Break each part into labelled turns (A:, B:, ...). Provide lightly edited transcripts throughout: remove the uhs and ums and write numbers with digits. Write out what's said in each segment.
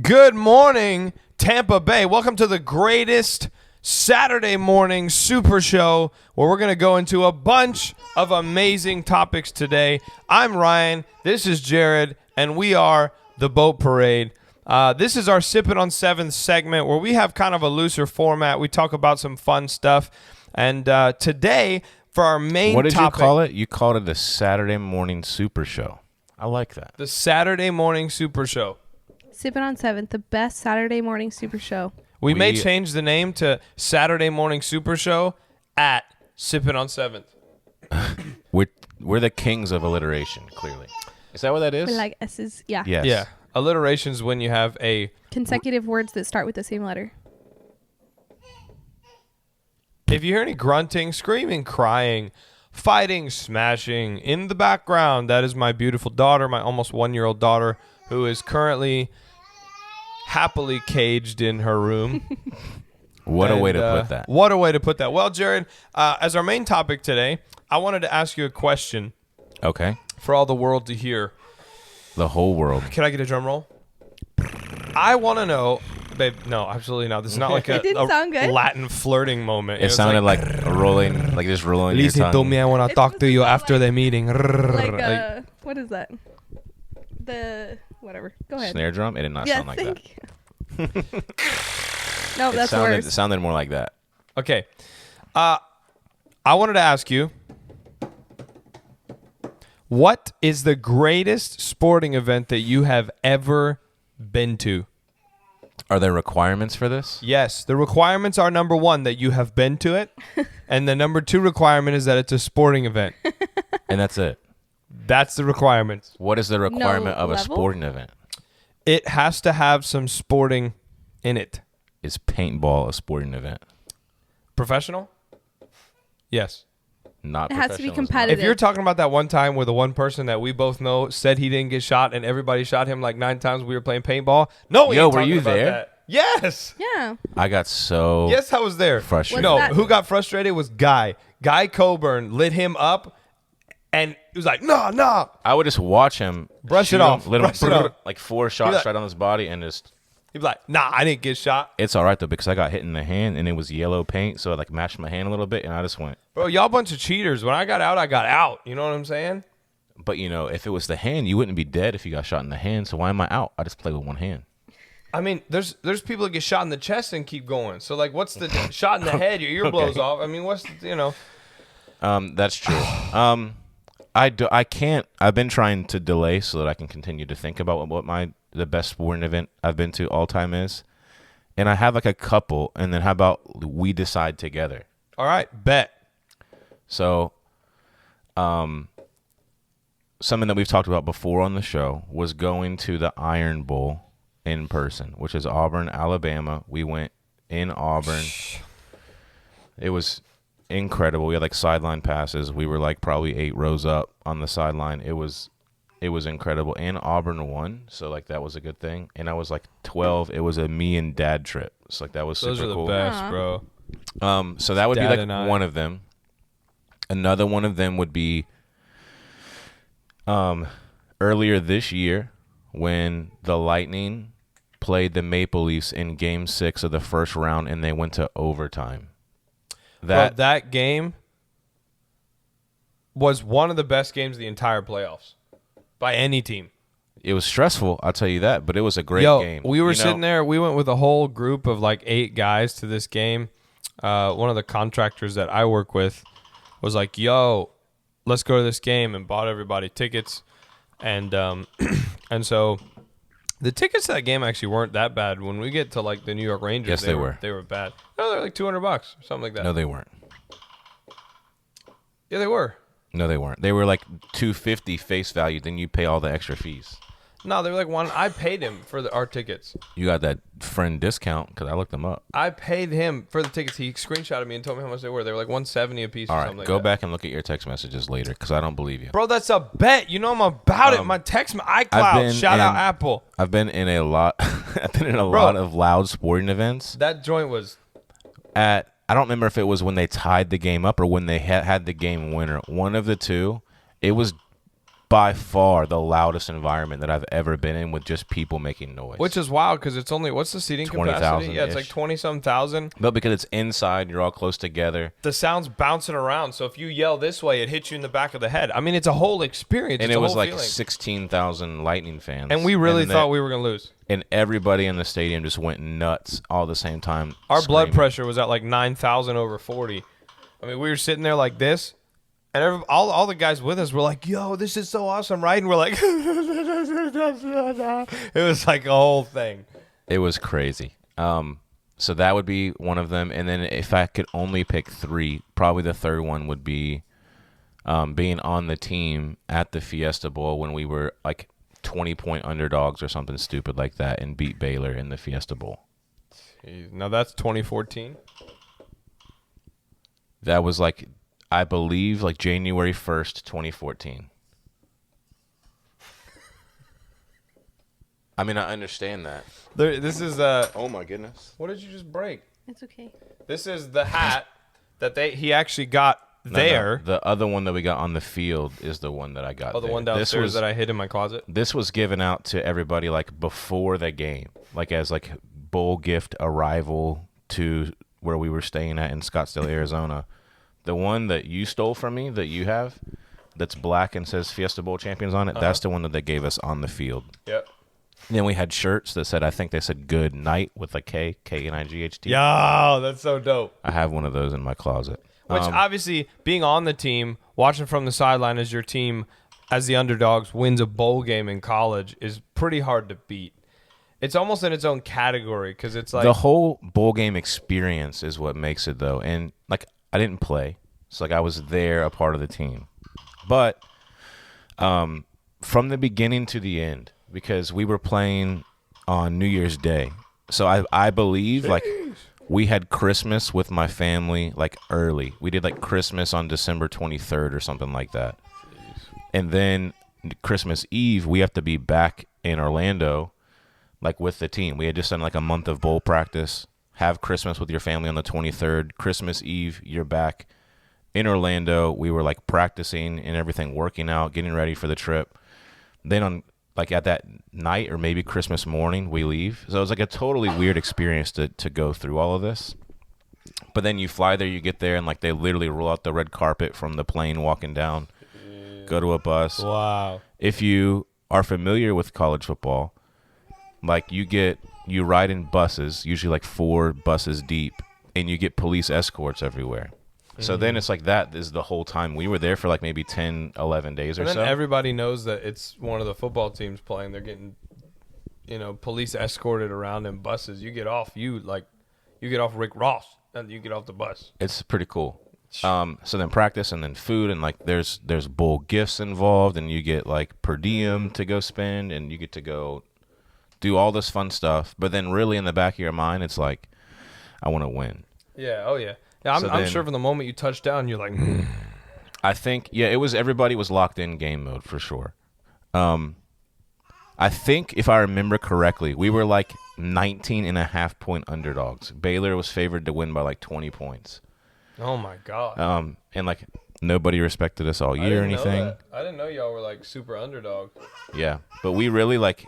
A: Good morning, Tampa Bay. Welcome to the greatest Saturday morning super show where we're going to go into a bunch of amazing topics today. I'm Ryan. This is Jared, and we are the Boat Parade. This is our Sippin on 7th segment where we have kind of a looser format. We talk about some fun stuff. And today, for our main topic...
B: What did you call it? You called it the Saturday morning super show. I like that.
A: The Saturday morning super show.
C: Sippin on 7th, the best Saturday morning super show.
A: We may change the name to Saturday Morning Super Show at Sippin on 7th.
B: We're the kings of alliteration, clearly. Is that what that is?
C: With like S's, yeah.
B: Yes.
A: Yeah. Alliteration's when you have a...
C: Consecutive words that start with the same letter.
A: If you hear any grunting, screaming, crying, fighting, smashing in the background, that is my beautiful daughter, my almost 1-year-old daughter, who is currently happily caged in her room.
B: What a way to put that.
A: What a way to put that. Well, Jared, as our main topic today, I wanted to ask you a question.
B: Okay.
A: For all the world to hear.
B: The whole world.
A: Can I get a drum roll? I want to know, babe. No, absolutely not. This is not like a Latin flirting moment.
B: It sounded like a rolling, like just rolling your tongue.
A: Lisa told me I want to talk to you after the meeting.
C: Like, what is that? The whatever. Go ahead.
B: Snare drum? It did not sound like that.
C: No, that's worse.
B: It sounded more like that.
A: Okay. I wanted to ask you, what is the greatest sporting event that you have ever been to?
B: Are there requirements for this?
A: Yes. The requirements are, number one, that you have been to it. And the number two requirement is that it's a sporting event.
B: And that's it.
A: That's the requirements.
B: What is the requirement of a sporting event?
A: It has to have some sporting in it.
B: Is paintball a sporting event?
A: Professional? Yes.
B: Not
C: it
B: professional.
C: has to be competitive.
A: If you're talking about that one time where the one person that we both know said he didn't get shot and everybody shot him like 9 times we were playing paintball. No, we ain't
B: were
A: talking
B: you
A: about
B: there?
A: That. Yes.
C: Yeah.
B: I got so
A: Yes, I was there.
B: frustrated.
A: No, who got frustrated was Guy. Guy Coburn lit him up and he was like, no.
B: I would just watch him
A: Brush it off.
B: Brush
A: it off.
B: Like 4 shots right on his body and just...
A: He'd be like, nah, I didn't get shot.
B: It's all right, though, because I got hit in the hand, and it was yellow paint, so it, like, matched my hand a little bit, and I just went...
A: Bro, y'all bunch of cheaters. When I got out, I got out. You know what I'm saying?
B: But, you know, if it was the hand, you wouldn't be dead if you got shot in the hand, so why am I out? I just play with one hand.
A: I mean, there's people that get shot in the chest and keep going. So, like, what's the shot in the head? Your ear blows off. I mean, what's, you know...
B: That's true. I can't... I've been trying to delay so that I can continue to think about what the best sporting event I've been to all time is. And I have like a couple, and then how about we decide together?
A: All right, bet.
B: So, something that we've talked about before on the show was going to the Iron Bowl in person, which is Auburn, Alabama. We went in Auburn. It was incredible. We had like sideline passes. We were like probably 8 rows up on the sideline. It was incredible. And Auburn won, so like that was a good thing. And I was like 12. It was a me and dad trip. So like that was super cool.
A: Those are the best, bro.
B: So that would
A: Dad
B: be like one of them. Another one of them would be earlier this year when the Lightning played the Maple Leafs in Game 6 of the first round and they went to overtime.
A: That game was one of the best games of the entire playoffs by any team.
B: It was stressful, I'll tell you that, but it was a great game.
A: We were sitting there. We went with a whole group of like 8 guys to this game. One of the contractors that I work with was like, yo, let's go to this game, and bought everybody tickets. And and so the tickets to that game actually weren't that bad. When we get to like the New York Rangers,
B: yes, they were.
A: They were bad. No, they're like $200 or something like that.
B: No, they weren't.
A: Yeah, they were.
B: No, they weren't. They were like $250 face value. Then you pay all the extra fees.
A: No, they were like one. I paid him for our tickets.
B: You got that friend discount because I looked them up.
A: I paid him for the tickets. He screenshotted me and told me how much they were. They were like $170 a piece.
B: All
A: or
B: right,
A: something
B: go
A: like
B: back and look at your text messages later because I don't believe you,
A: bro. That's a bet. You know I'm about it. My text, my iCloud. Shout out Apple.
B: I've been in a lot. I've been in a lot of loud sporting events.
A: That joint was
B: I don't remember if it was when they tied the game up or when they had the game winner. One of the two. It was by far the loudest environment that I've ever been in, with just people making noise.
A: Which is wild because it's only, what's the seating
B: 20,000
A: capacity? Yeah, it's like
B: -ish.
A: 20-some thousand.
B: But because it's inside, you're all close together.
A: The sound's bouncing around, so if you yell this way, it hits you in the back of the head. I mean, it's a whole experience.
B: And
A: it's
B: it
A: a
B: was
A: whole
B: like
A: feeling.
B: 16,000 Lightning fans.
A: And we really
B: then
A: thought we were going to lose.
B: And everybody in the stadium just went nuts all at the same time.
A: Our blood
B: screaming.
A: pressure was at like 9,000 over 40. I mean, we were sitting there like this, and all the guys with us were like, yo, this is so awesome, right? And we're like, it was like a whole thing.
B: It was crazy. So that would be one of them. And then if I could only pick 3, probably the third one would be being on the team at the Fiesta Bowl when we were like 20-point underdogs or something stupid like that and beat Baylor in the Fiesta Bowl.
A: Jeez. Now that's 2014.
B: That was like, I believe, like January 1st, 2014. I mean, I understand that.
A: This is
B: Oh my goodness.
A: what did you just break?
C: It's okay.
A: This is the hat that he actually got there.
B: No. The other one that we got on the field is the one that I got.
A: Oh, the
B: there.
A: one downstairs that I hid in my closet.
B: This was given out to everybody like before the game, like as like bowl gift arrival to where we were staying at in Scottsdale, Arizona. The one that you stole from me that you have, that's black and says Fiesta Bowl champions on it. That's the one that they gave us on the field.
A: Yep.
B: And then we had shirts that said, I think they said "Good Night" with a K-K-N-I-G-H-T.
A: Yo, that's so dope.
B: I have one of those in my closet.
A: Which obviously, being on the team, watching from the sideline as your team, as the underdogs, wins a bowl game in college is pretty hard to beat. It's almost in its own category because it's like
B: the whole bowl game experience is what makes it, though. And like, I didn't play, so like I was there, a part of the team. But from the beginning to the end, because we were playing on New Year's Day, so I believe like we had Christmas with my family like early. We did like Christmas on December 23rd or something like that. And then Christmas Eve, we have to be back in Orlando, like with the team. We had just done like a month of bowl practice. Have Christmas with your family on the 23rd. Christmas Eve, you're back in Orlando. We were like practicing and everything, working out, getting ready for the trip. Then on like at that night or maybe Christmas morning, we leave. So it was like a totally weird experience to go through all of this. But then you fly there, you get there, and like they literally roll out the red carpet from the plane walking down, go to a bus.
A: wow.
B: If you are familiar with college football, like you ride in buses, usually like 4 buses deep, and you get police escorts everywhere. So then it's like that is the whole time. We were there for like maybe 10, 11 days or
A: And then
B: so.
A: everybody knows that it's one of the football teams playing. They're getting, police escorted around in buses. You get off, you get off Rick Ross, and you get off the bus.
B: It's pretty cool. So then practice and then food, and like there's bowl gifts involved, and you get like per diem to go spend, and you get to go do all this fun stuff. But then really in the back of your mind, it's like, I want to win.
A: Yeah. Oh yeah. Yeah. I'm sure from the moment you touch down, you're like,
B: I think, yeah, everybody was locked in game mode for sure. I think if I remember correctly, we were like 19.5-point underdogs. Baylor was favored to win by like 20 points.
A: oh my god.
B: And like nobody respected us all
A: I
B: year or
A: didn't know
B: anything.
A: that. I didn't know y'all were like super underdogs.
B: Yeah, but we really like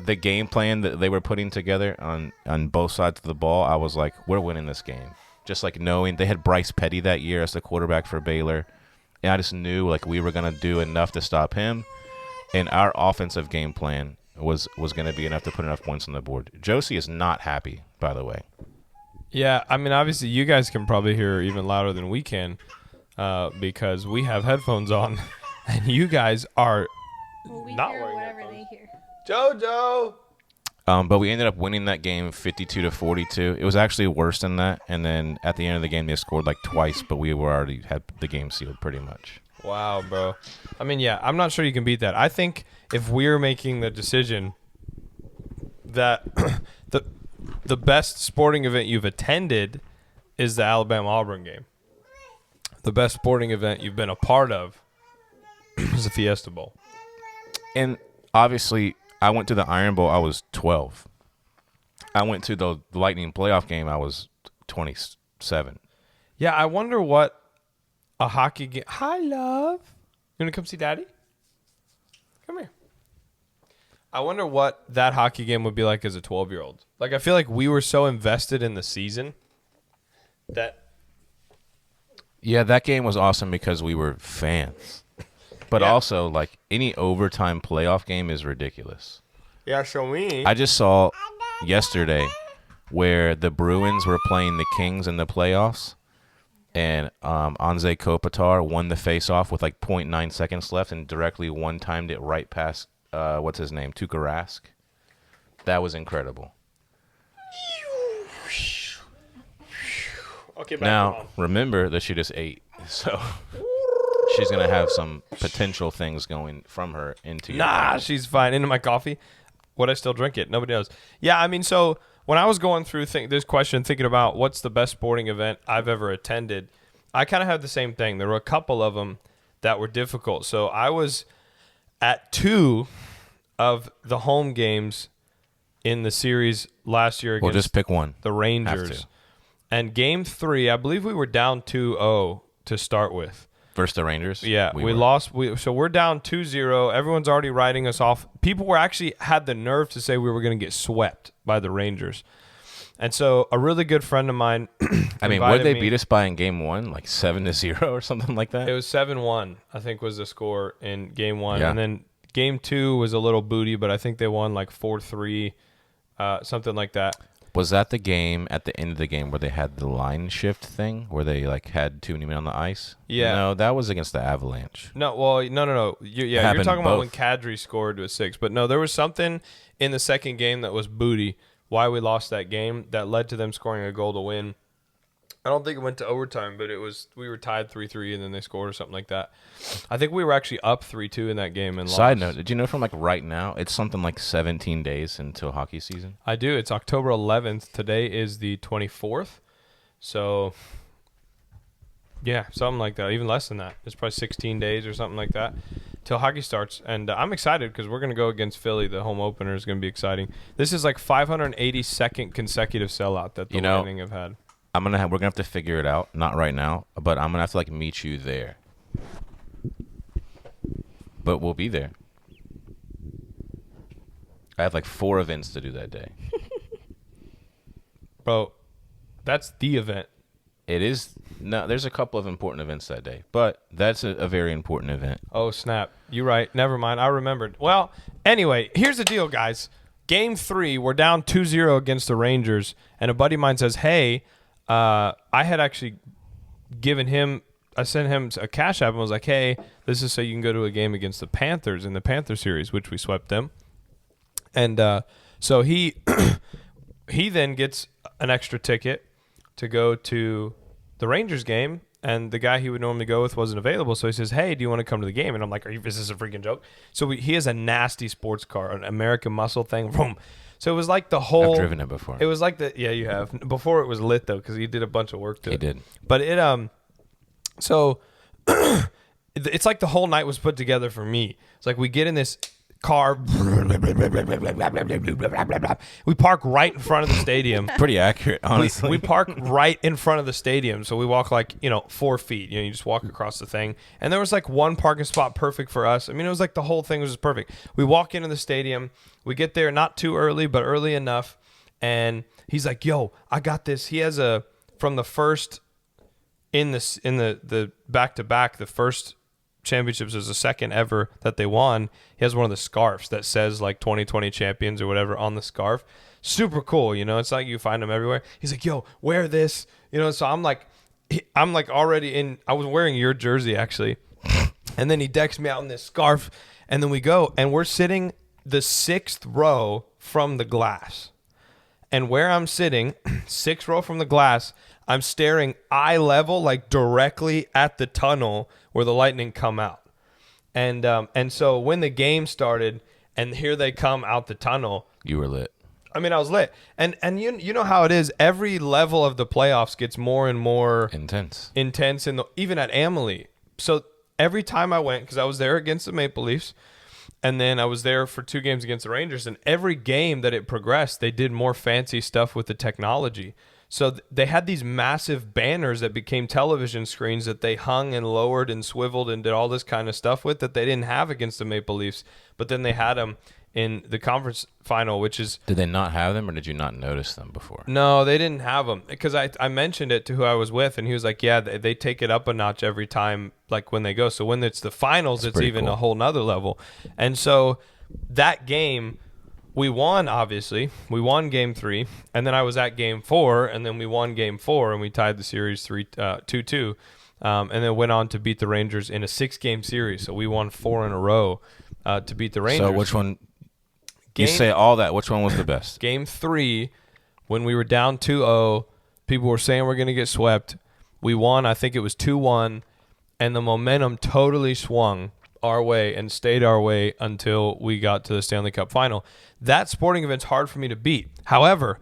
B: the game plan that they were putting together on both sides of the ball. I was like, we're winning this game. Just like knowing they had Bryce Petty that year as the quarterback for Baylor, and I just knew like we were gonna do enough to stop him, and our offensive game plan was gonna be enough to put enough points on the board. Josie is not happy, by the way.
A: Yeah, I mean, obviously, you guys can probably hear even louder than we can because we have headphones on, and you guys are
C: Well, we
A: not
C: hear
A: wearing
C: whatever
A: headphones.
C: they hear.
A: JoJo.
B: But we ended up winning that game 52-42. It was actually worse than that, and then at the end of the game, they scored like twice, but we were already had the game sealed pretty much.
A: Wow, bro. I mean, yeah, I'm not sure you can beat that. I think if we're making the decision that the best sporting event you've attended is the Alabama-Auburn game. The best sporting event you've been a part of is the Fiesta Bowl.
B: And obviously, I went to the Iron Bowl. I was 12. I went to the Lightning playoff game. I was 27.
A: Yeah, I wonder what a hockey game. Hi, love. You want to come see Daddy? Come here. I wonder what that hockey game would be like as a 12-year-old. Like, I feel like we were so invested in the season that...
B: Yeah, that game was awesome because we were fans. But also, like, any overtime playoff game is ridiculous.
A: Yeah, show me.
B: I just saw yesterday where the Bruins were playing the Kings in the playoffs, and Anze Kopitar won the face-off with like 0.9 seconds left and directly one-timed it right past, what's his name, Tuukka Rask. That was incredible.
A: Okay, back
B: Now, remember that she just ate, so she's going to have some potential things going from her into your
A: Nah,
B: body.
A: she's fine. Into my coffee. Would I still drink it? Nobody knows. Yeah, I mean, so when I was going through this question, thinking about what's the best sporting event I've ever attended, I kind of had the same thing. There were a couple of them that were difficult. So I was at 2 of the home games in the series last year
B: Well,
A: against
B: just pick one.
A: the
B: Have
A: Rangers.
B: to.
A: And game 3, I believe we were down 2-0 to start with.
B: Versus the Rangers?
A: Yeah, we
B: were.
A: lost. So we're down 2-0. Everyone's already writing us off. People were actually had the nerve to say we were going to get swept by the Rangers. And so a really good friend of mine
B: I mean, what did they
A: me-
B: beat us by in game 1? Like 7-0 or something like that?
A: It was 7-1, I think was the score in game 1.
B: Yeah.
A: And then game 2 was a little booty, but I think they won like 4-3, something like that.
B: Was that the game at the end of the game where they had the line shift thing where they like had too many men on the ice?
A: Yeah.
B: No, that was against the Avalanche.
A: No, well, no. You're
B: happened
A: talking about when
B: both.
A: Kadri scored to a 6. But no, there was something in the second game that was booty, why we lost that game, that led to them scoring a goal to win. I don't think it went to overtime, but we were tied 3-3, and then they scored or something like that. I think we were actually up 3-2 in that game and
B: Side
A: lost.
B: note, did you know from like right now, it's something like 17 days until hockey season?
A: I do. It's October 11th. Today is the 24th. So, yeah, something like that. Even less than that. It's probably 16 days or something like that till hockey starts. And I'm excited because we're going to go against Philly. The home opener is going to be exciting. This is like 582nd consecutive sellout that the Lightning have had.
B: We're gonna have to figure it out. Not right now, but I'm gonna have to like meet you there. But we'll be there. I have like 4 events to do that day.
A: Bro, that's the event.
B: It is no. There's a couple of important events that day, but that's a very important event.
A: Oh, snap. You're right. Never mind. I remembered. Well, anyway, here's the deal, guys. Game 3, we're down 2-0 against the Rangers, and a buddy of mine says, hey, I had actually I sent him a cash app and was like, hey, this is so you can go to a game against the Panthers in the Panther series, which we swept them. And so he he then gets an extra ticket to go to the Rangers game, and the guy he would normally go with wasn't available. So he says, hey, do you want to come to the game? And I'm like, is this a freaking joke? So he has a nasty sports car, an American Muscle thing. Boom. So it was like the whole...
B: I've driven it before.
A: It was like yeah, you have. Before it was lit, though, because he did a bunch of work to it.
B: He did.
A: But so it's like the whole night was put together for me. It's like we get in this car. We park right in front of the stadium.
B: Pretty accurate, honestly.
A: We park right in front of the stadium, so we walk like 4 feet. You just walk across the thing, and there was like one parking spot perfect for us. I mean, it was like the whole thing was just perfect. We walk into the stadium, we get there not too early, but early enough, and he's like, "Yo, I got this." He has from the first in the back to back, the first championships is the second ever that they won. He has one of the scarves that says like 2020 champions or whatever on the scarf. Super cool, it's like you find them everywhere. He's like, yo, wear this, so I'm like already in, I was wearing your jersey actually. And then he decks me out in this scarf, and then we go, and we're sitting the 6th row from the glass. And where I'm sitting, 6th row from the glass, I'm staring eye level, like directly at the tunnel where the Lightning come out. And so when the game started and here they come out the tunnel.
B: You were lit.
A: I mean, I was lit. And you know how it is. Every level of the playoffs gets more and more
B: Intense.
A: Even at Amalie. So every time I went, because I was there against the Maple Leafs, and then I was there for 2 games against the Rangers, and every game that it progressed, they did more fancy stuff with the technology. So they had these massive banners that became television screens that they hung and lowered and swiveled and did all this kind of stuff with that they didn't have against the Maple Leafs. But then they had them in the conference final, which is...
B: Did they not have them, or did you not notice them before?
A: No, they didn't have them. Because I mentioned it to who I was with, and he was like, yeah, they take it up a notch every time, like when they go. So when it's the finals, it's even
B: cool.
A: a whole nother level. And so that game... We won, obviously. We won Game 3, and then I was at Game 4, and then we won Game 4, and we tied the series 2-2, and then went on to beat the Rangers in a 6-game series. So we won 4 in a row to beat the Rangers.
B: So which one? You say all that. Which one was the best?
A: Game 3, when we were down 2-0, people were saying we're going to get swept. We won. I think it was 2-1, and the momentum totally swung our way and stayed our way until we got to the Stanley Cup final. That sporting event's hard for me to beat. However,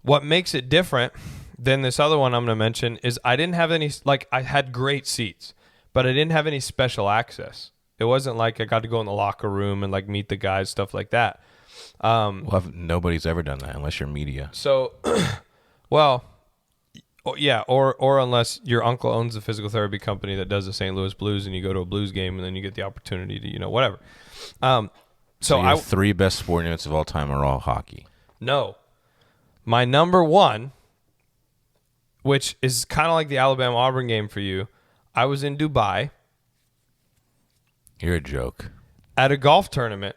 A: what makes it different than this other one I'm going to mention is I didn't have any, like, I had great seats, but I didn't have any special access. It wasn't like I got to go in the locker room and like meet the guys, stuff like that.
B: Well, nobody's ever done that unless you're media.
A: So, well, yeah, or unless your uncle owns a physical therapy company that does the St. Louis Blues, and you go to a Blues game, and then you get the opportunity to, whatever.
B: So your 3 best sporting events of all time are all hockey.
A: No, my number 1, which is kind of like the Alabama-Auburn game for you. I was in Dubai.
B: You're a joke.
A: At a golf tournament,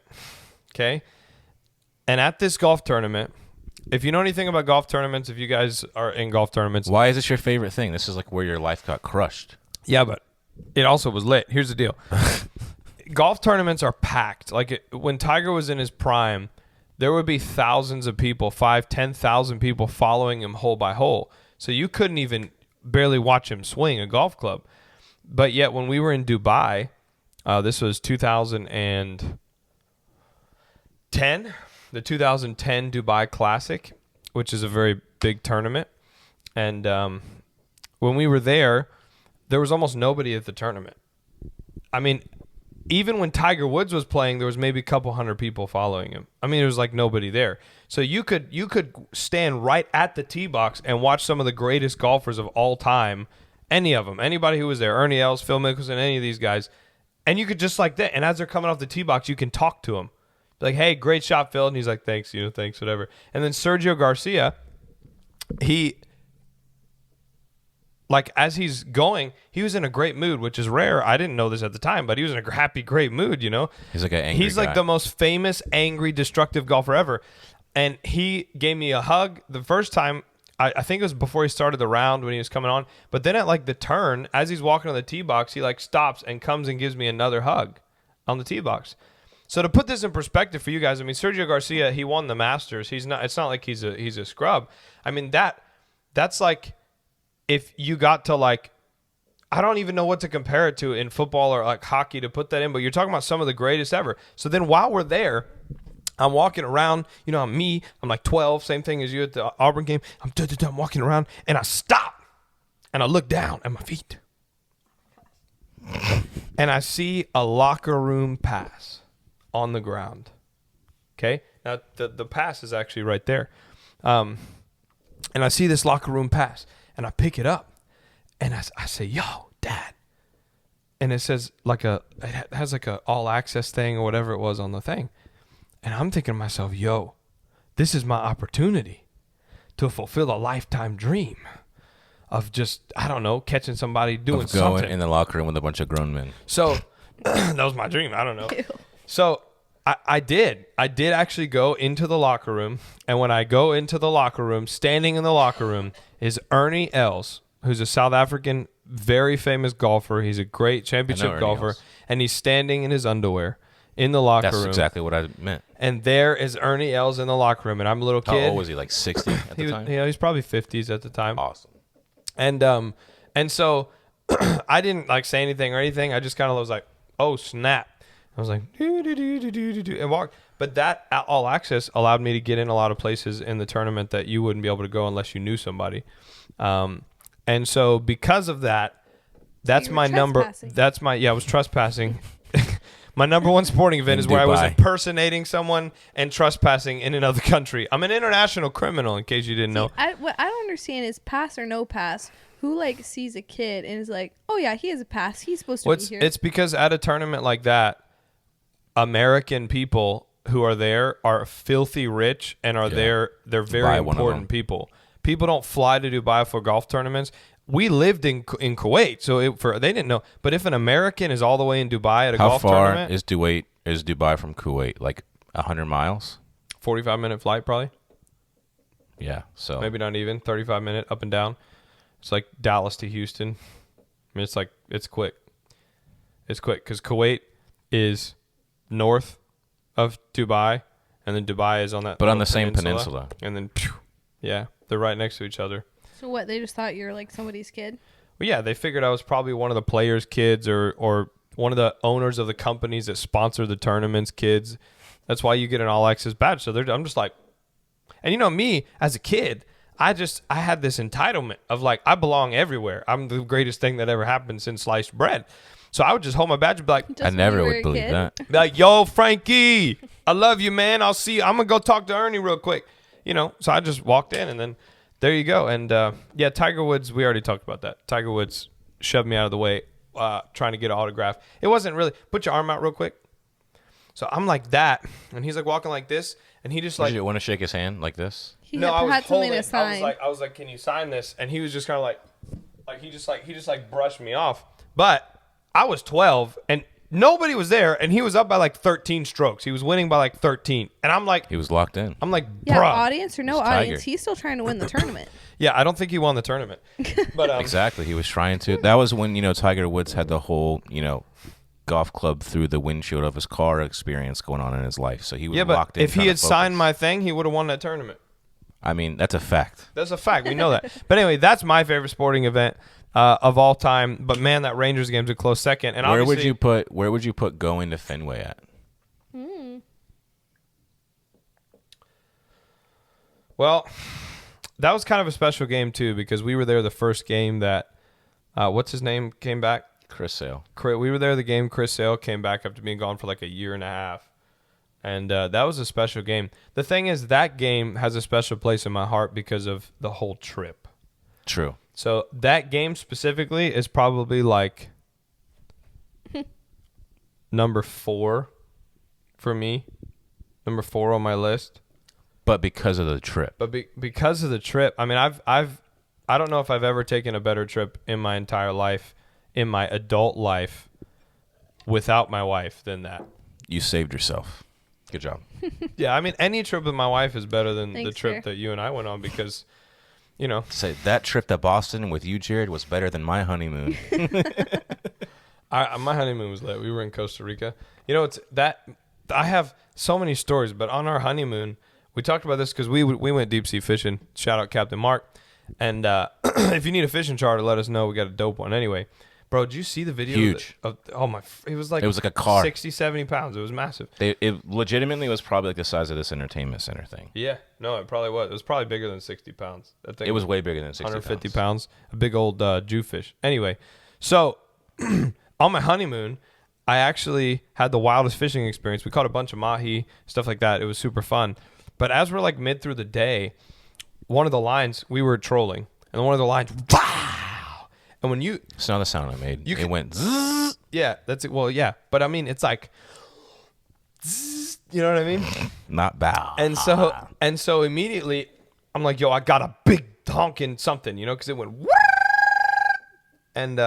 A: okay? And at this golf tournament, if you know anything about golf tournaments, if you guys are in golf tournaments...
B: Why is this your favorite thing? This is like where your life got crushed.
A: Yeah, but it also was lit. Here's the deal. Golf tournaments are packed. Like when Tiger was in his prime, there would be thousands of people, 5,000, 10,000 people following him hole by hole. So you couldn't even barely watch him swing a golf club. But yet when we were in Dubai, this was 2010, the 2010 Dubai Classic, which is a very big tournament. And when we were there was almost nobody at the tournament. I mean, even when Tiger Woods was playing, there was maybe a couple hundred people following him. I mean, there was like nobody there. So you could stand right at the tee box and watch some of the greatest golfers of all time, any of them, anybody who was there, Ernie Els, Phil Mickelson, any of these guys, and you could just like that. And as they're coming off the tee box, you can talk to them. Like, hey, great shot, Phil. And he's like, thanks, thanks, whatever. And then Sergio Garcia, like, as he's going, he was in a great mood, which is rare. I didn't know this at the time, but he was in a happy, great mood,
B: He's like an angry
A: He's
B: guy.
A: like the most famous, angry, destructive golfer ever. And he gave me a hug the first time. I think it was before he started the round when he was coming on. But then at, like, the turn, as he's walking on the tee box, he, like, stops and comes and gives me another hug on the tee box. So to put this in perspective for you guys, I mean, Sergio Garcia, he won the Masters. It's not like he's a scrub. I mean, that's like if you got to, like, I don't even know what to compare it to in football or like hockey to put that in, but you're talking about some of the greatest ever. So then while we're there, I'm walking around, I'm like 12, same thing as you at the Auburn game. I'm walking around and I stop and I look down at my feet and I see a locker room pass on the ground. Okay. Now the pass is actually right there. And I see this locker room pass and I pick it up and I say, yo, Dad. And it says it has like a all access thing or whatever it was on the thing. And I'm thinking to myself, yo, this is my opportunity to fulfill a lifetime dream of just, I don't know, catching somebody doing something.
B: Going in the locker room with a bunch of grown men.
A: So that was my dream. I don't know.
C: Ew.
A: So I did actually go into the locker room. And when I go into the locker room, standing in the locker room is Ernie Els, who's a South African, very famous golfer. He's a great championship golfer.
B: Els.
A: And he's standing in his underwear in the locker room.
B: That's exactly what I meant.
A: And there is Ernie Els in the locker room. And I'm a little kid.
B: How old was he? Like 60 at the time?
A: He's probably 50s at the time.
B: Awesome.
A: And so I didn't like say anything or anything. I just kind of was like, oh, snap. I was like, do, and walked. But that all access allowed me to get in a lot of places in the tournament that you wouldn't be able to go unless you knew somebody. And so because of that, that's my number. I was trespassing. My number one sporting event
B: In
A: is where I was
B: Dubai.
A: impersonating someone and trespassing in another country. I'm an international criminal, in case you didn't know.
C: What I don't understand is pass or no pass. Who like sees a kid and is like, oh yeah, he has a pass. He's supposed to be here.
A: It's because at a tournament like that, American people who are there are filthy rich and are there. They're very
B: Dubai, one of
A: important
B: them.
A: people. People don't fly to Dubai for golf tournaments. We lived in Kuwait, so they didn't know. But if an American is all the way in Dubai at a
B: How
A: golf
B: far
A: tournament,
B: is Dubai from Kuwait? Like 100 miles?
A: 45-minute flight probably.
B: Yeah. So
A: Maybe not even 35-minute up and down. It's like Dallas to Houston. I mean, it's quick. It's quick because Kuwait is north of Dubai, and then Dubai is on that.
B: But on
A: little
B: the same peninsula.
A: And then, yeah, they're right next to each other.
C: So what? They just thought you were like somebody's kid.
A: Well, yeah, they figured I was probably one of the players' kids or one of the owners of the companies that sponsor the tournaments' kids. That's why you get an all access badge. So I'm just like, and you know me as a kid. I had this entitlement of like, I belong everywhere. I'm the greatest thing that ever happened since sliced bread. So I would just hold my badge and be like,
C: Just
B: I
C: when
B: never
C: you were
B: would
C: a
B: believe
C: kid?
B: that.
A: be like, yo, Frankie, I love you, man. I'll see you. I'm going to go talk to Ernie real quick. You know, so I just walked in and then there you go. And yeah, Tiger Woods, we already talked about that. Tiger Woods shoved me out of the way trying to get an autograph. It wasn't really, put your arm out real quick. So I'm like that. And he's like walking like this. And he just like,
B: Did you want to shake his hand like this?
C: He
A: no,
C: had,
A: I was
C: had something
A: holding.
C: to sign.
A: I was like, can you sign this? And he was just kind of like he just brushed me off. But I was 12 and nobody was there, and he was up by like 13 strokes. He was winning by like 13, and I'm like,
B: He was locked in.
A: I'm like,
C: yeah,
A: bruh.
C: audience or no
B: It's
C: audience,
B: Tiger.
C: he's still trying to win the tournament.
A: Yeah, I don't think he won the tournament, but
B: Exactly. He was trying to. That was when, Tiger Woods had the whole, golf club through the windshield of his car experience going on in his life. So he was
A: yeah, but
B: locked in.
A: if he
B: trying to
A: had signed
B: focus.
A: my thing, he would have won that tournament.
B: I mean, that's a fact.
A: That's a fact. We know that. But anyway, that's my favorite sporting event of all time. But man, that Rangers game's a close second. And
B: Where would
A: obviously-
B: you put going to Fenway at?
A: Well, that was kind of a special game too because we were there the first game that what's his name came back.
B: Chris Sale.
A: We were there the game Chris Sale came back after being gone for like a year and a half. And that was a special game. The thing is, that game has a special place in my heart because of the whole trip.
B: True.
A: So that game specifically is probably like number 4 for me. Number 4 on my list.
B: But because of the trip.
A: But because of the trip, I mean, I don't know if I've ever taken a better trip in my entire life, in my adult life, without my wife than that.
B: You saved yourself. Good job.
A: Yeah, I mean, any trip with my wife is better than the
C: Thanks,
A: trip
C: sir.
A: that you and I went on because,
B: Say that trip to Boston with you, Jared, was better than my honeymoon.
A: my honeymoon was lit. We were in Costa Rica. It's that I have so many stories, but on our honeymoon, we talked about this because we went deep sea fishing. Shout out Captain Mark. And if you need a fishing charter, let us know. We got a dope one. Anyway, bro, did you see the video?
B: Huge.
A: It was like
B: a car.
A: 60, 70 pounds. It was massive.
B: It legitimately was probably like the size of this entertainment center thing.
A: Yeah, no, it probably was. It was probably bigger than 60 pounds. That thing
B: It was way bigger than 60
A: 150
B: pounds.
A: pounds. A big old Jewfish. Anyway, so on my honeymoon, I actually had the wildest fishing experience. We caught a bunch of mahi, stuff like that. It was super fun. But as we're like mid through the day, one of the lines, we were trolling, and one of the lines, wow! And when you,
B: It's not the sound I made.
A: You
B: It
A: can-
B: went zzz.
A: yeah, that's it. Well, yeah, but I mean, it's like, zzz, you know what I mean?
B: Not bow.
A: And so immediately, I'm like, yo, I got a big honking something, because it went, and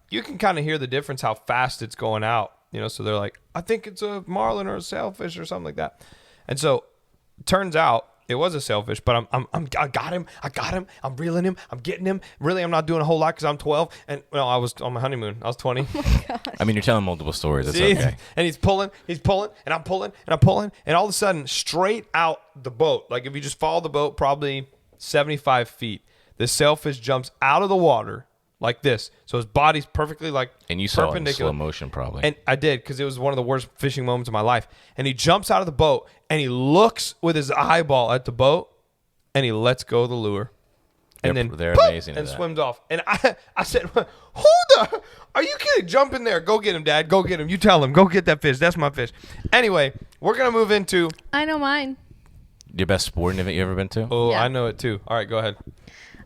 A: you can kind of hear the difference how fast it's going out, So they're like, I think it's a marlin or a sailfish or something like that. And so, turns out it was a sailfish, but I got him, I'm reeling him, I'm getting him. Really, I'm not doing a whole lot because I'm 12, and I was on my honeymoon. I was 20.
B: I mean, you're telling multiple stories. It's
A: See?
B: okay.
A: And he's pulling, and I'm pulling, and I'm pulling, and all of a sudden, straight out the boat, like if you just follow the boat probably 75 feet, the sailfish jumps out of the water like this. So his body's perfectly like
B: And you saw it in
A: perpendicular.
B: slow motion probably.
A: And I did because it was one of the worst fishing moments of my life. And he jumps out of the boat, and he looks with his eyeball at the boat, and he lets go of the lure. and then
B: they're
A: poof,
B: amazing at
A: and
B: that.
A: swims off. And I said, "Who the? Are you kidding? Jump in there. Go get him, Dad. Go get him. You tell him. Go get that fish. That's my fish." Anyway, we're gonna move into.
C: I know mine.
B: Your best sporting event you ever been to?
A: Oh,
C: Yeah.
A: I know it too. All right, go ahead.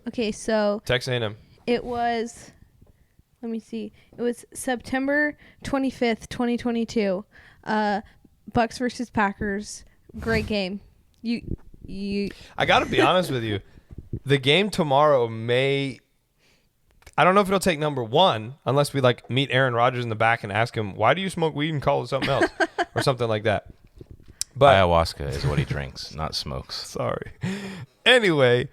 C: Okay, so
A: Texas A&M.
C: it was. Let me see. It was September 25th, 2022. Bucks versus Packers. Great game. You.
A: I got to be honest with you. The game tomorrow may. I don't know if it'll take number one unless we like meet Aaron Rodgers in the back and ask him, "Why do you smoke weed and call it something else?" or something like that. But
B: Ayahuasca is what he drinks, not smokes.
A: sorry. Anyway,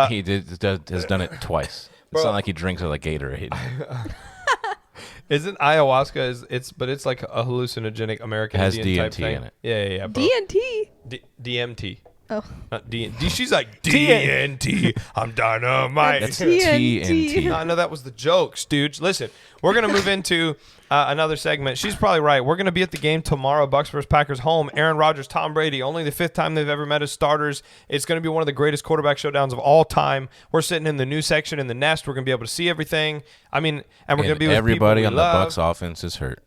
B: He has done it twice. It's
A: Bro.
B: not like he drinks it like Gatorade.
A: isn't ayahuasca it's like a hallucinogenic American
B: It has
A: Indian type
B: DMT
A: thing.
B: in it.
A: Yeah, bro.
C: DNT.
A: DMT.
C: Oh.
A: Not DNT. She's like DNT. I'm dynamite.
B: That's
C: TNT.
B: TNT.
A: No, I know that was the jokes, dudes. Listen, we're going to move into another segment. She's probably right. We're going to be at the game tomorrow, Bucks versus Packers home. Aaron Rodgers, Tom Brady, only the fifth time they've ever met as starters. It's going to be one of the greatest quarterback showdowns of all time. We're sitting in the new section in the nest. We're going to be able to see everything. I mean, and we're going to be with
B: everybody
A: people
B: on
A: we
B: the
A: love.
B: Bucks offense is hurt.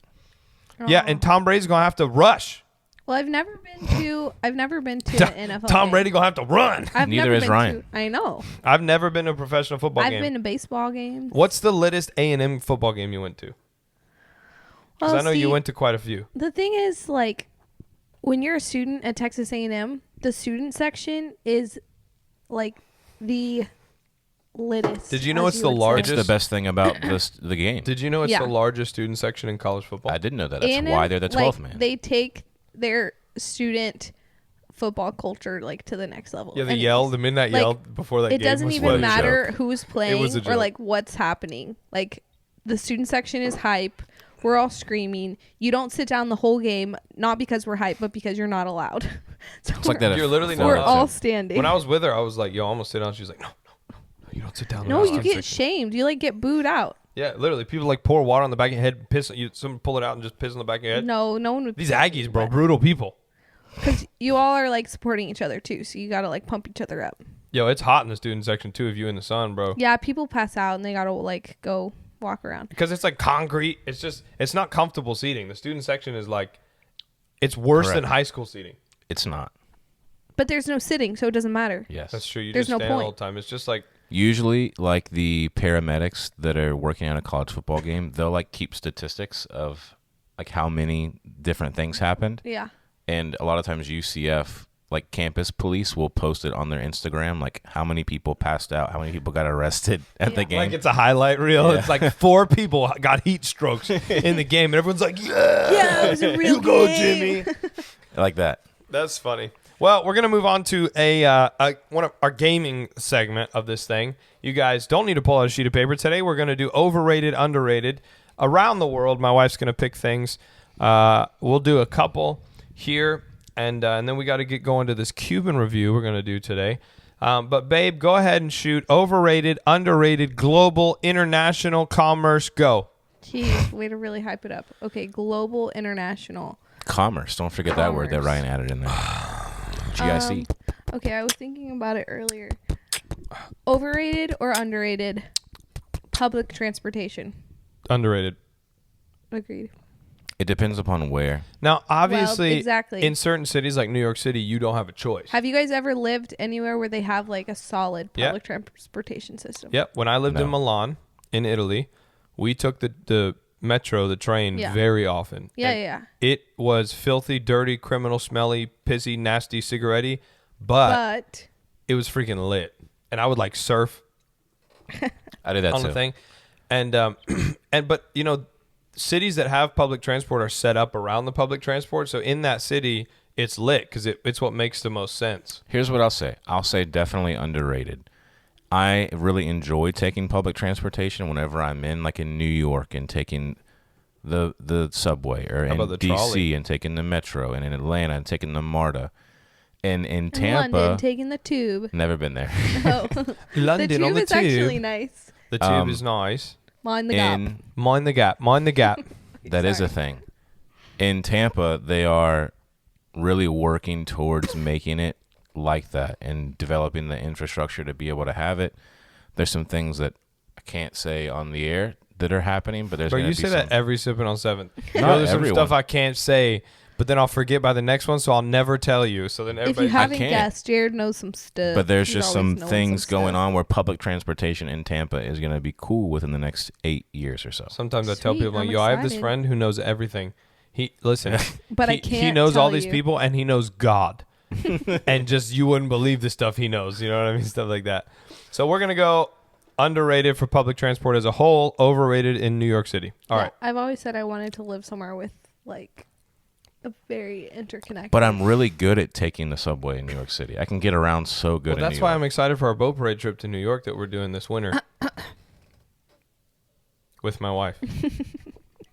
A: Yeah, and Tom Brady's going to have to rush.
C: Well, I've never been to an NFL
A: Tom
C: game.
A: Brady going to have to run.
C: I've
B: Neither
C: never
B: is
C: been
B: Ryan.
C: I know.
A: I've never been to a professional football
C: I've
A: game.
C: been to baseball games.
A: What's the littest A&M football game you went to? Because
C: Well,
A: I know you
C: see,
A: went to quite a few.
C: The thing is, like, when you're a student at Texas A&M, the student section is like the littest.
A: Did you know
C: as
A: it's the
C: would say.
A: largest?
B: It's the best thing about the game.
A: Did you know it's
C: Yeah.
A: the largest student section in college football?
B: I didn't know that. That's
C: A&M,
B: why they're the 12th
C: like,
B: man.
C: They take their student football culture like to the next level.
A: Yeah, the
C: And
A: yell,
C: it's-
A: the midnight
C: like,
A: yell before that
C: it
A: game
C: doesn't
A: was
C: even
A: funny.
C: matter who's playing
A: was a
C: or
A: joke.
C: like what's happening. Like the student section is hype. We're all screaming. You don't sit down the whole game, not because we're hype, but because you're not allowed. So
B: It's like that. at
A: You're literally not
C: we're
B: Florida,
C: all
B: too.
C: standing.
A: When I was with her, I was like, "Yo, I'm gonna sit down." She was like, "No, you don't sit down."
C: No,
A: in the
C: you
A: student
C: get
A: section."
C: shamed. You like get booed out.
A: Yeah, literally, people like pour water on the back of your head, piss. Someone pull it out and just piss on the back of your head.
C: No one would.
A: These Aggies, bro, brutal people.
C: Because you all are like supporting each other too, so you gotta like pump each other up.
A: Yo, it's hot in the student section too. If you in the sun, bro.
C: Yeah, people pass out and they gotta like go walk around.
A: Because it's like concrete. It's not comfortable seating. The student section is like, it's worse than
B: Correct.
A: high school seating.
B: It's not.
C: But there's no sitting, so it doesn't matter.
B: Yes.
A: That's true. You
C: There's
A: just
C: no
A: stand all
C: point.
A: the time. It's just like,
B: Usually, like the paramedics that are working on a college football game, they'll like keep statistics of like how many different things happened.
C: Yeah.
B: And a lot of times UCF, like campus police, will post it on their Instagram, like how many people passed out, how many people got arrested at the
C: Yeah.
B: game.
A: like it's a highlight reel.
B: Yeah.
A: It's like 4 people got heat strokes in the game, and everyone's like, "Yeah,
C: Yeah, it was a real
A: you go,
C: game."
A: Jimmy."
B: like that.
A: That's funny. Well, we're gonna move on to one of our gaming segment of this thing. You guys don't need to pull out a sheet of paper today. We're gonna do overrated, underrated around the world. My wife's gonna pick things. We'll do a couple here, and then we got to get going to this Cuban review we're gonna do today. But babe, go ahead and shoot overrated, underrated, global, international, commerce. Go.
C: Jeez, way to really hype it up. Okay, global, international.
B: Commerce. Don't forget that word that
C: Commerce.
B: Ryan added in there. GIC.
C: Okay, I was thinking about it earlier. Overrated or underrated? Public transportation.
A: Underrated.
C: Agreed.
B: It depends upon where.
A: Now, obviously,
C: exactly.
A: in certain cities like New York City, you don't have a choice.
C: Have you guys ever lived anywhere where they have like a solid
A: Yeah.
C: public transportation system?
A: Yep. When I lived in
B: No.
A: Milan, in Italy, we took the metro, the train,
C: Yeah.
A: very often.
C: Yeah,
A: And
C: yeah.
A: It was filthy, dirty, criminal, smelly, pissy, nasty, cigarette-y, but
C: But
A: it was freaking lit. And I would like surf
B: I did that
A: on
B: too.
A: the thing. And but you know, cities that have public transport are set up around the public transport. So in that city, it's lit because it's what makes the most sense.
B: Here's what I'll say. I'll say definitely underrated. I really enjoy taking public transportation whenever I'm in New York and taking the subway, or
A: How
B: in
A: about the
B: DC
A: trolley?
B: and taking the metro, and in Atlanta and taking the MARTA, and in
C: in
B: Tampa,
C: London, taking the tube.
B: never been there.
C: Oh.
A: London
C: the tube
A: on the
C: is
A: tube.
C: actually nice.
A: The tube is nice.
C: Mind the gap.
B: In
A: Mind the gap. Mind the gap.
B: that is a
C: Sorry.
B: thing. In Tampa, they are really working towards making it like that and developing the infrastructure to be able to have it. There's some things that I can't say on the air that are happening, but there's
A: But
B: going
A: you
B: to be
A: say
B: some.
A: that every Sippin' on 7th. You
B: Not
A: know, there's some
B: everyone.
A: stuff I can't say, but then I'll forget by the next one, so I'll never tell you. So then
C: If
A: everybody.
C: you haven't
B: can't.
C: guessed, Jared knows some stuff.
B: But there's
C: He's
B: just
C: always
B: some
C: knowing
B: things going
C: stuff.
B: on where public transportation in Tampa is going to be cool within the next 8 years or so.
A: Sometimes I tell
C: Sweet,
A: people, like,
C: I'm
A: yo, I have this
C: excited.
A: friend who knows everything. He listen,
C: But I
A: he
C: can't
A: knows
C: tell
A: all these
C: you.
A: people, and he knows God, and just you wouldn't believe the stuff he knows. You know what I mean? Stuff like that. So we're gonna go underrated for public transport as a whole, overrated in New York City. All right.
C: I've always said I wanted to live somewhere with like a very interconnected.
B: But I'm really good at taking the subway in New York City. I can get around so good
A: Well,
B: in
A: that's
B: New
A: why
B: York.
A: I'm excited for our boat parade trip to New York that we're doing this winter with my wife.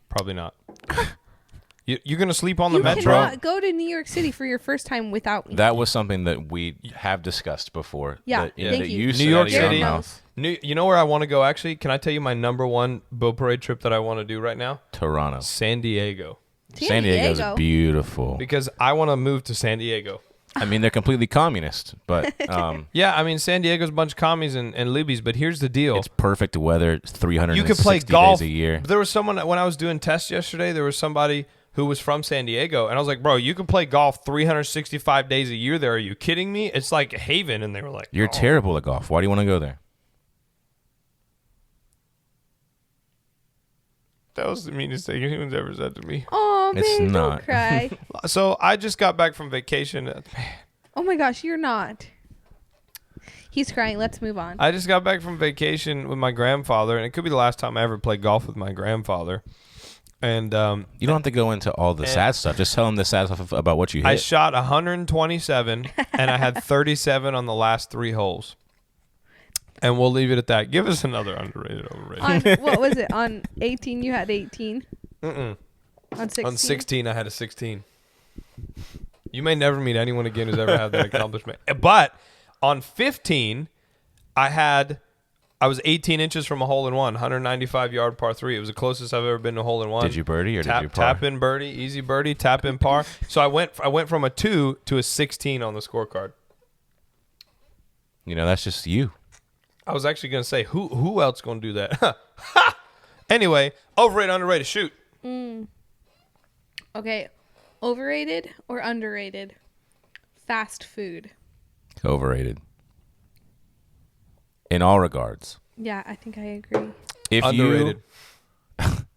A: Probably not. You're gonna sleep on the
C: you
A: metro?
C: cannot go to New York City for your first time without me.
B: That was something that we have discussed before.
C: Yeah,
B: that,
C: thank
B: that
C: you.
B: you said
A: New York
B: out of your
A: City.
B: mouth.
A: You know where I want to go? Actually, can I tell you my number one boat parade trip that I want to do right now?
B: Toronto.
A: San Diego,
B: San Diego's beautiful.
A: because I want to move to San Diego.
B: I mean, they're completely communist, but
A: Yeah, I mean San Diego's a bunch of commies and libbies, but here's the deal:
B: it's perfect weather. It's 360
A: you could play golf
B: days a year.
A: There was someone when I was doing tests yesterday. There was somebody who was from San Diego, and I was like, "Bro, you can play golf 365 days a year there. Are you kidding me? It's like a haven." And they were like,
B: You're
A: "Oh."
B: terrible at golf. Why do you want to go there?
A: That was the meanest thing anyone's ever said to me.
C: Oh
B: It's
C: man,
B: not.
C: don't cry.
A: So I just got back from vacation.
C: Oh my gosh, you're not. He's crying. Let's move on.
A: I just got back from vacation with my grandfather, and it could be the last time I ever played golf with my grandfather. And
B: You don't have to go into all the sad stuff. Just tell them the sad stuff about what you hit.
A: I shot 127, and I had 37 on the last 3 holes. And we'll leave it at that. Give us another underrated, overrated.
C: On what was it? On 18, you had 18.
A: Mm-mm.
C: On 16.
A: On 16, I had a 16. You may never meet anyone again who's ever had that accomplishment. But on 15, I was 18 inches from a hole-in-one, 195-yard par 3. It was the closest I've ever been to a hole-in-one.
B: Did you birdie or did you par?
A: Tap in birdie, easy birdie, tap in par. So I went from a 2 to a 16 on the scorecard.
B: You know, that's just you.
A: I was actually going to say, who else going to do that? Anyway, overrated, underrated, shoot.
C: Okay. Overrated or underrated? Fast food.
B: Overrated. In all regards.
C: Yeah, I think I agree.
B: If
A: Underrated.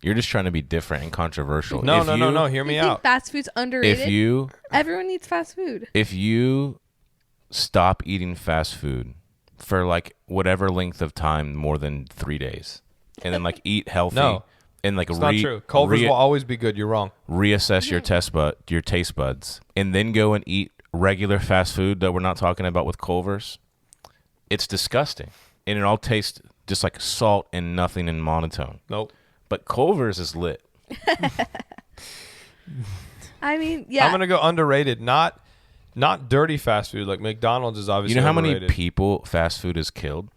B: You're just trying to be different and controversial.
A: No,
B: If
A: no,
B: you-
A: no, no. Hear me
C: You think
A: out.
C: fast food's underrated?
B: If
C: Everyone eats fast food.
B: you stop eating fast food for like whatever length of time more than 3 days, and then like eat healthy,
A: No.
B: and like
A: It's not true. Culver's will always be good. You're wrong.
B: reassess your taste buds, and then go and eat regular fast food that we're not talking about with Culver's. It's disgusting, and it all tastes just like salt and nothing and monotone.
A: Nope.
B: But Culver's is lit.
C: I mean, yeah.
A: I'm going to go underrated, not dirty fast food. Like McDonald's is obviously
B: You know how many
A: overrated.
B: people fast food has killed?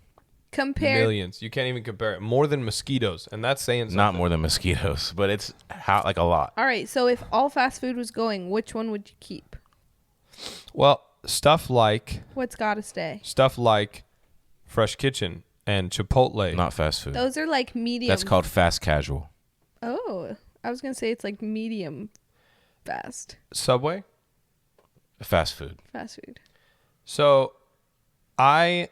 C: Compared.
A: Millions. You can't even compare it. More than mosquitoes, and that's saying something.
B: Not more than mosquitoes, but it's like a lot.
C: All right, so if all fast food was going, which one would you keep?
A: Well, stuff like
C: What's gotta stay?
A: Fresh Kitchen and Chipotle.
B: Not fast food.
C: Those are like medium.
B: That's called fast casual.
C: Oh, I was gonna say it's like medium fast
A: Subway.
B: Fast food.
C: fast food.
A: So, I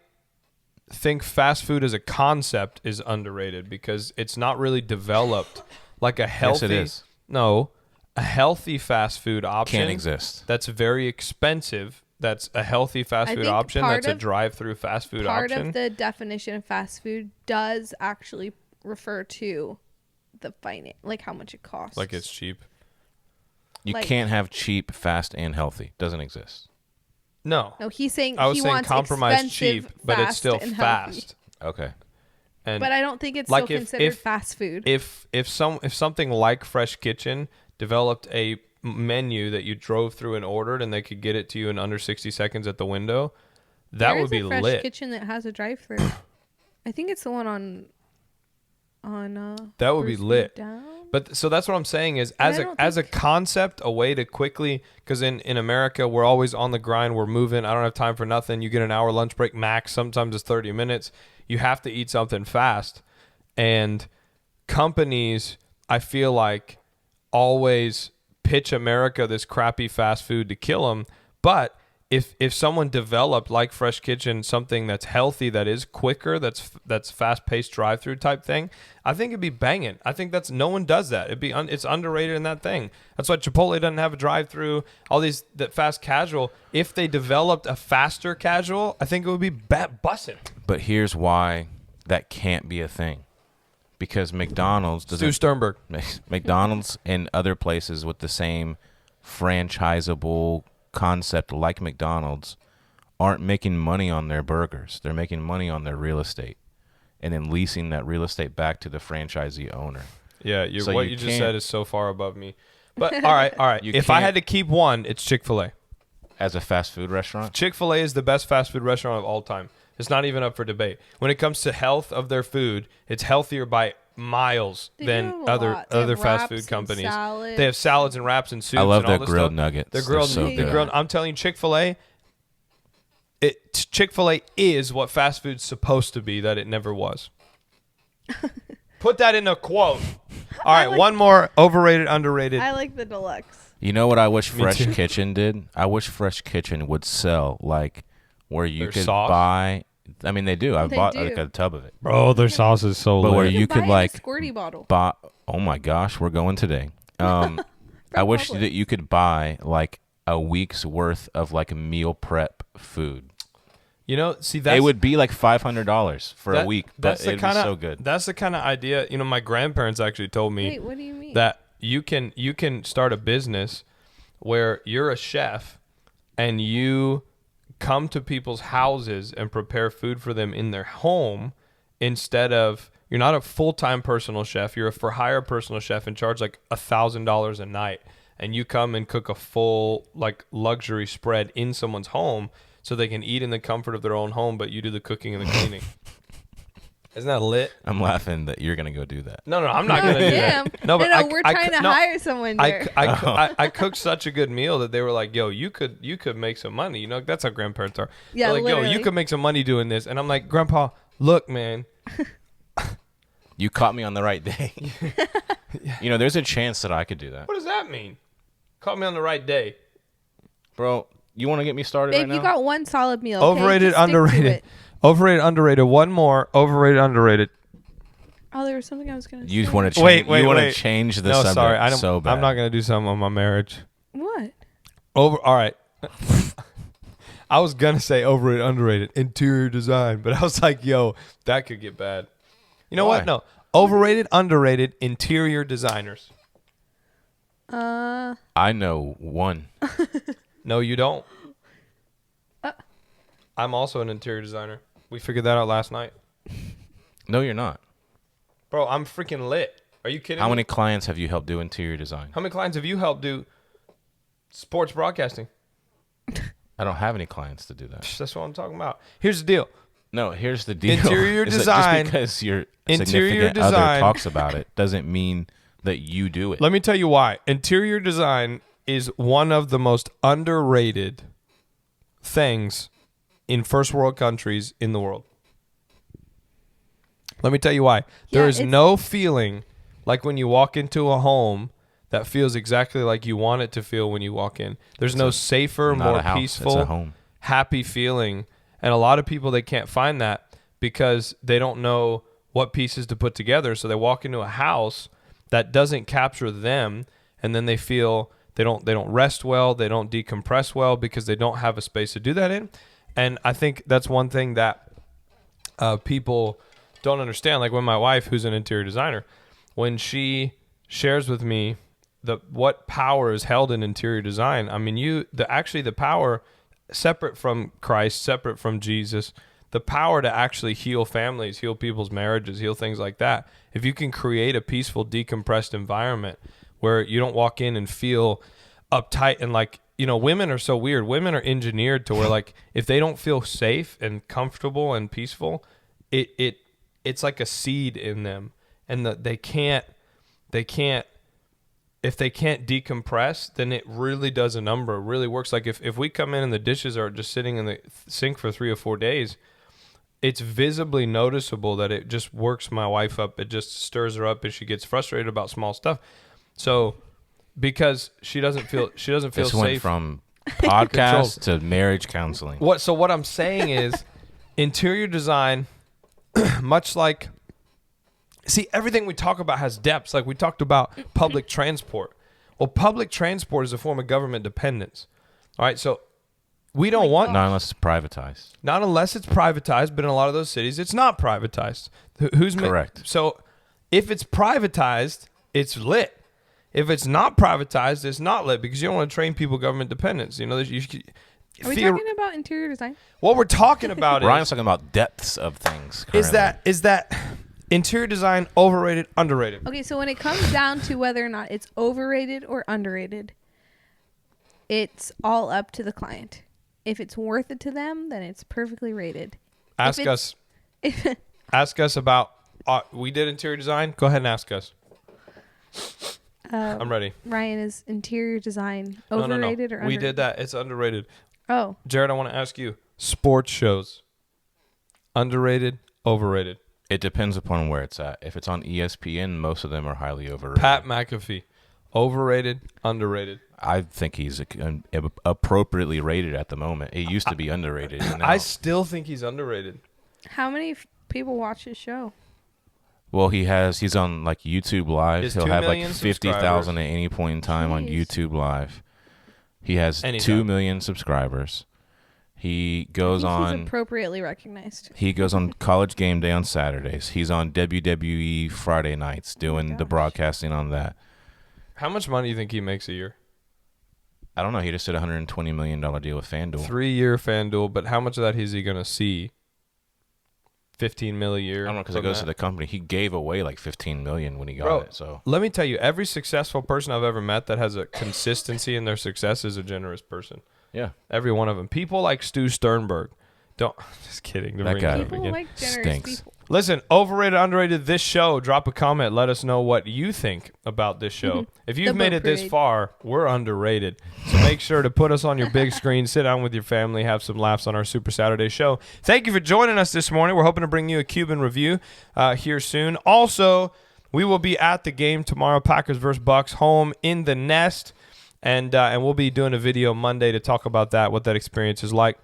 A: think fast food as a concept is underrated because it's not really developed like a healthy.
B: Yes, it is.
A: No, a healthy fast food option
B: Can't exist.
A: that's very expensive. That's a healthy fast
C: I
A: food
C: think
A: option.
C: part
A: That's a
C: of-
A: drive-through fast food
C: Part
A: option.
C: of the definition of fast food does actually refer to the finance, like how much it costs.
A: Like it's cheap.
B: You
C: Like-
B: can't have cheap, fast, and healthy. Doesn't exist.
A: No,
C: No, he's saying
A: I was
C: he
A: saying
C: wants
A: compromised
C: expensive,
A: cheap, but it's
C: fast,
A: still
C: and healthy.
A: fast.
B: Okay.
A: And
C: But I don't think it's
A: Like
C: still
A: if-
C: considered
A: if-
C: fast food.
A: if something like Fresh Kitchen developed a menu that you drove through and ordered, and they could get it to you in under 60 seconds at the window, that
C: There
A: would
C: is
A: be
C: a Fresh
A: lit.
C: Kitchen that has a drive-through. I think it's the one on.
A: That would be
C: Bruce Lee
A: lit.
C: Down?
A: But so that's what I'm saying is
C: And
A: as
C: I
A: a
C: don't
A: as a
C: think-
A: concept, a way to quickly, because in America we're always on the grind, we're moving. I don't have time for nothing. You get an hour lunch break max. Sometimes it's 30 minutes. You have to eat something fast, and companies, I feel like, always pitch America this crappy fast food to kill them. But if someone developed like Fresh Kitchen something that's healthy, that is quicker, that's fast paced drive through type thing, I think it'd be banging. I think that's no one does that. It's underrated in that thing. That's why Chipotle doesn't have a drive through. All these that fast casual. If they developed a faster casual, I think it would be bussin'.
B: But here's why that can't be a thing. Because McDonald's
A: Stu
B: doesn't.
A: Sternberg.
B: McDonald's and other places with the same franchisable concept like McDonald's aren't making money on their burgers. They're making money on their real estate and then leasing that real estate back to the franchisee owner.
A: Yeah,
B: So
A: what
B: you
A: you just
B: can't-
A: said is so far above me. But all right.
B: You
A: If I
B: can't-
A: had to keep one, it's Chick-fil-A.
B: As a fast food restaurant?
A: Chick-fil-A is the best fast food restaurant of all time. It's not even up for debate. When it comes to health of their food, it's healthier by miles
C: They
A: than
C: do have a
A: other
C: lot. They
A: other
C: have
A: fast
C: wraps
A: food
C: and
A: companies.
C: salads.
A: They have salads and wraps and soups.
B: I love
A: and all
B: their
A: this
B: grilled
A: stuff.
B: nuggets.
A: They're
B: They're
A: grilled.
B: so
A: the
B: good.
A: grilled. I'm telling you, Chick-fil-A. Chick-fil-A is what fast food's supposed to be that it never was. Put that in a quote. All right, one more overrated, underrated.
C: I like the deluxe.
B: You know what I wish
A: Me
B: Fresh
A: too.
B: Kitchen did? I wish Fresh Kitchen would sell like where you
A: Their
B: could
A: sauce?
B: buy. I mean, they do. I
C: They
B: bought
C: do.
B: like a tub of it.
A: Bro, their sauce is so
B: But
A: lit.
B: where you
C: buy
B: could
C: it in a
B: like
C: squirty bottle.
B: buy. Oh my gosh, we're going today. I wish
C: Publix.
B: that you could buy like a week's worth of like meal prep food.
A: You know, see that's
B: It would be like $500 for a
A: that-
B: week, but
A: that's the
B: it'd
A: kinda,
B: be so good.
A: That's the kind of idea. You know, my grandparents actually told me
C: Wait, what do you mean?
A: that you can start a business where you're a chef and you come to people's houses and prepare food for them in their home instead of, you're not a full-time personal chef, you're a for hire personal chef and charge like $1,000 a night, and you come and cook a full like luxury spread in someone's home so they can eat in the comfort of their own home, but you do the cooking and the cleaning. Isn't that lit?
B: I'm laughing that you're gonna go do that.
A: No, I'm not gonna do
C: Damn.
A: that. No, but
C: we're trying to hire someone there.
A: I cooked such a good meal that they were like, "Yo, you could make some money." You know, that's how grandparents are.
C: Yeah,
A: They're like, "Yo, you
C: literally.
A: could make some money doing this," and I'm like, "Grandpa, look, man,
B: You caught me on the right day. You know, there's a chance that I could do that,
A: what does that mean? Caught me on the right day."
B: bro. You want to get me started
C: Babe,
B: right now?
C: you got one solid meal. Okay?
A: Overrated,
C: Just stick to
A: underrated.
C: it.
A: Overrated, underrated. One more. Overrated, underrated.
C: Oh, there was something I was gonna say.
B: You just want to change.
A: Wait,
B: you want to
A: wait.
B: change the
A: No,
B: subject
A: sorry, I don't.
B: so bad.
A: I'm not gonna do something on my marriage.
C: What?
A: All right. I was gonna say overrated, underrated, interior design, but I was like, "Yo, that could get bad." You know
B: Why?
A: what? No, overrated, underrated, interior designers.
B: I know one.
A: No, you don't. I'm also an interior designer. We figured that out last night.
B: No, you're not.
A: Bro, I'm freaking lit. Are you kidding
B: How
A: me?
B: many clients have you helped do interior design?
A: How many clients have you helped do sports broadcasting?
B: I don't have any clients to do that.
A: That's what I'm talking about. Here's the deal.
B: No, here's the deal.
A: Interior
B: is that
A: design-
B: Just because your
A: interior
B: significant
A: design-
B: other talks about it doesn't mean that you do it.
A: Let me tell you why. Interior design is one of the most underrated things in first world countries in the world. Let me tell you why. There
C: Yeah,
A: is
C: it's-
A: no feeling like when you walk into a home that feels exactly like you want it to feel when you walk in. There's no safer,
B: not
A: more
B: a house,
A: peaceful,
B: it's a home.
A: happy feeling. And a lot of people, they can't find that because they don't know what pieces to put together. So they walk into a house that doesn't capture them, and then they feel they don't rest well, they don't decompress well because they don't have a space to do that in. And I think that's one thing that people don't understand. Like when my wife, who's an interior designer, when she shares with me what power is held in interior design, I mean, the power separate from Christ, separate from Jesus, the power to actually heal families, heal people's marriages, heal things like that. If you can create a peaceful, decompressed environment where you don't walk in and feel uptight and like, you know, women are so weird. Women are engineered to where like if they don't feel safe and comfortable and peaceful, it's like a seed in them, and they can't they can't. If they can't decompress, then it really does a number. It really works. Like if we come in and the dishes are just sitting in the sink for 3 or 4 days, it's visibly noticeable that it just works my wife up. It just stirs her up and she gets frustrated about small stuff. So because she doesn't feel
B: This
A: safe.
B: went from podcast to marriage counseling.
A: What I'm saying is interior design, much like, see, everything we talk about has depths. Like we talked about public transport. Well, public transport is a form of government dependence. All right, so we don't want...
B: Not unless it's privatized.
A: Not unless it's privatized, but in a lot of those cities, it's not privatized. Who's
B: correct?
A: So if it's privatized, it's lit. If it's not privatized, it's not lit because you don't want to train people government dependence. You know,
C: Are we talking about interior design?
A: what we're talking about
B: Ryan's talking about depths of things.
A: is
B: Currently.
A: that interior design overrated, underrated?
C: Okay, so when it comes down to whether or not it's overrated or underrated, it's all up to the client. If it's worth it to them, then it's perfectly rated.
A: Ask us about. We did interior design. Go ahead and ask us. I'm ready.
C: Ryan, is interior design overrated or underrated?
A: We did that. It's underrated.
C: Oh.
A: Jared, I want to ask you. Sports shows. Underrated, overrated.
B: It depends upon where it's at. If it's on ESPN, most of them are highly overrated.
A: Pat McAfee. Overrated, underrated.
B: I think he's appropriately rated at the moment. It used to be underrated. Now.
A: I still think he's underrated.
C: How many people watch his show?
B: Well, he's on like YouTube Live.
A: His
B: He'll
A: 2
B: have like
A: million
B: 50,000 at any point in time on
C: Jeez.
B: YouTube Live. He has
A: Anytime.
B: 2 million subscribers. He goes
C: I think
B: on.
C: he's appropriately recognized.
B: He goes on College Game Day on Saturdays. He's on WWE Friday nights doing the
C: gosh.
B: broadcasting on that.
A: How much money do you think he makes a year?
B: I don't know. He just did a $120 million deal with FanDuel.
A: 3-year FanDuel, but how much of that is he going to see? 15 mil a year.
B: I don't know because it goes to the company. He gave away like $15 million when he got
A: Bro,
B: it. So
A: let me tell you, every successful person I've ever met that has a consistency in their success is a generous person.
B: yeah,
A: Every one of them. People like Stu Sternberg. Just kidding.
B: That guy
C: People like generous
B: stinks.
C: people.
A: Listen, overrated, underrated, this show. Drop a comment. Let us know what you think about this show. If you've
C: The
A: made
C: boat
A: it this
C: parade.
A: far, we're underrated. So make sure to put us on your big screen, sit down with your family, have some laughs on our Super Saturday show. Thank you for joining us this morning. We're hoping to bring you a Cuban review here soon. Also, we will be at the game tomorrow, Packers versus Bucks, home in the Nest. And we'll be doing a video Monday to talk about that, what that experience is like.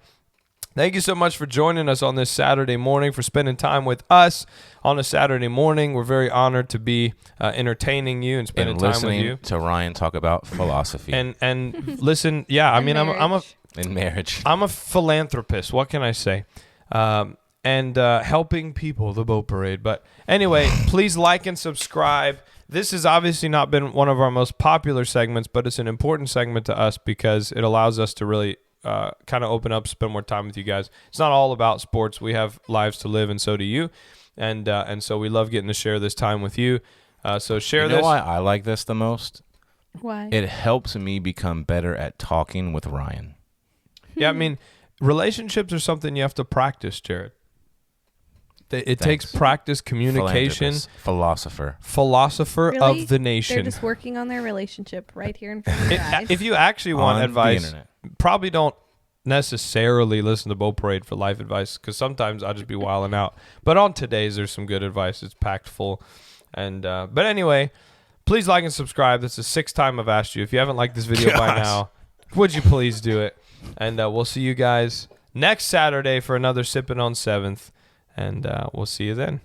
A: Thank you so much for joining us on this Saturday morning, for spending time with us on a Saturday morning. We're very honored to be entertaining you and spending
B: And
A: time with
B: listening
A: you.
B: to Ryan talk about philosophy
A: And listen, yeah, I
C: And
A: mean,
C: marriage.
B: in marriage.
A: I'm a philanthropist. What can I say? And helping people, the boat parade. But anyway, please like and subscribe. This has obviously not been one of our most popular segments, but it's an important segment to us because it allows us to really kind of open up, spend more time with you guys. It's not all about sports. We have lives to live, and so do you. And so we love getting to share this time with you. So share
B: You know
A: this.
B: why I like this the most?
C: Why?
B: It helps me become better at talking with Ryan.
A: Yeah, I mean, relationships are something you have to practice, Jared. It takes
B: Thanks.
A: practice, communication,
B: Philanthropist, philosopher.
C: Really?
A: of the nation.
C: They're just working on their relationship right here in front of your eyes.
A: If you actually want
B: On the
A: advice,
B: internet.
A: probably don't necessarily listen to Boat Parade for life advice because sometimes I'll just be wilding out. But on today's, there's some good advice. It's packed full. And but anyway, please like and subscribe. That's the 6th time I've asked you. If you haven't liked this video by
B: Gosh.
A: now, would you please do it? And we'll see you guys next Saturday for another Sippin' on 7th. And we'll see you then.